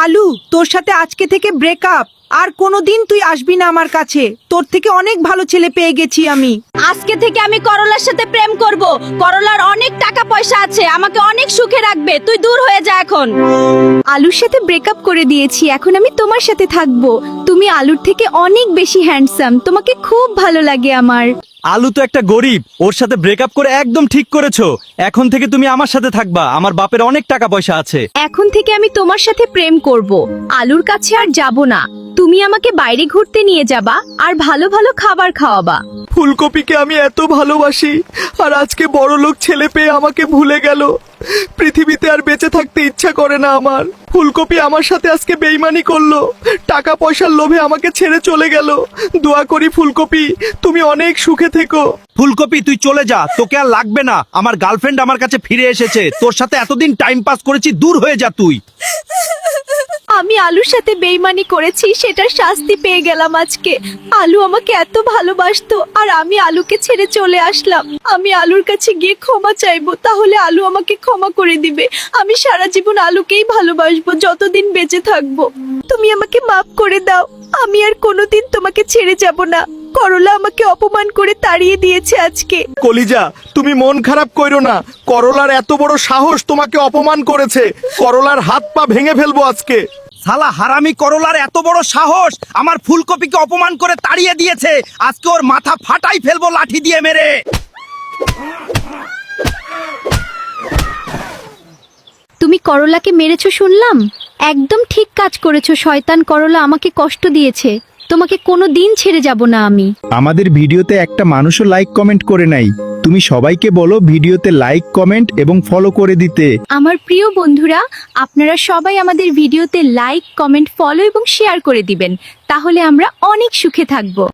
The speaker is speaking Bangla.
আলু, তোর সাথে আজকে থেকে ব্রেকআপ। আর কোনোদিন তুই আসবি না আমার কাছে। তোর থেকে অনেক ভালো ছেলে পেয়ে গেছি আমি। আজকে থেকে আমি করলার সাথে প্রেম করব। করলার অনেক টাকা পয়সা আছে, আমাকে অনেক সুখে রাখবে। তুই দূর হয়ে যা এখন। আলুর সাথে ব্রেকআপ করে দিয়েছি, এখন আমি তোমার সাথে থাকবো। তুমি আলুর থেকে অনেক বেশি হ্যান্ডসাম, তোমাকে খুব ভালো লাগে আমার। আলু তো একটা গরিব, ওর সাথে ব্রেকআপ করে একদম ঠিক করেছো। এখন থেকে তুমি আমার সাথে থাকবা, আমার বাপের অনেক টাকা পয়সা আছে। এখন থেকে আমি তোমার সাথে প্রেম করব। আলুর কাছে আর যাব না। তুমি আমাকে বাইরে ঘুরতে নিয়ে যাবা আর ভালো ভালো খাবার খাওয়াবা। ফুলকপিকে আমি এত ভালোবাসি, আর আজকে বড় লোক ছেলে পেয়ে আমাকে ভুলে গেল। পৃথিবীতে আর বেঁচে থাকতে ইচ্ছা করে না আমার। ফুলকপি আমার সাথে আজকে বেইমানি করলো, টাকা পয়সার লোভে আমাকে ছেড়ে চলে গেল। দোয়া করি ফুলকপি, তুমি অনেক সুখে থেকো। ফুলকপি তুই চলে যা, তোকে আর লাগবে না। আমার গার্লফ্রেন্ড আমার কাছে ফিরে এসেছে, তোর সাথে এতদিন টাইম পাস করেছি, দূর হয়ে যা তুই। আমি আলুর সাথে বেইমানি করেছি, সেটার শাস্তি পেয়ে গেলাম আজকে। আলু আমাকে এত ভালোবাসতো, আর আমি আলুকে ছেড়ে চলে আসলাম। আমি আলুর কাছে গিয়ে ক্ষমা চাইবো, তাহলে আলু আমাকে ক্ষমা করে দিবে। আমি সারা জীবন আলুকেই ভালোবাসবো, যতদিন বেঁচে থাকবো। তুমি আমাকে মাফ করে দাও, আমি আর কোনোদিন তোমাকে ছেড়ে যাব না। করলা আমাকে অপমান করে তাড়িয়ে দিয়েছে আজকে। কলিজা, তুমি মন খারাপ কইরো না। করলার এত বড় সাহস তোমাকে অপমান করেছে। করলার হাত পা ভেঙে ফেলবো আজকে। শালা হারামি করলার এত বড় সাহস, আমার ফুলকপিকে অপমান করে তাড়িয়ে দিয়েছে। আজকে ওর মাথা ফাটাই ফেলবো লাঠি দিয়ে মেরে। তুমি করলাকে মেরেছো শুনলাম। একদম ঠিক কাজ করেছো। শয়তান করলা আমাকে কষ্ট দিয়েছে। তোমাকে কোনো দিন ছেড়ে যাব না আমি। আমাদের ভিডিওতে একটা মানুষও লাইক কমেন্ট করে নাই। তুমি সবাইকে বলো ভিডিওতে লাইক কমেন্ট এবং ফলো করে দিতে। আমার প্রিয় বন্ধুরা, আপনারা সবাই আমাদের ভিডিওতে লাইক কমেন্ট ফলো এবং শেয়ার করে দিবেন, তাহলে আমরা অনেক সুখে থাকবো।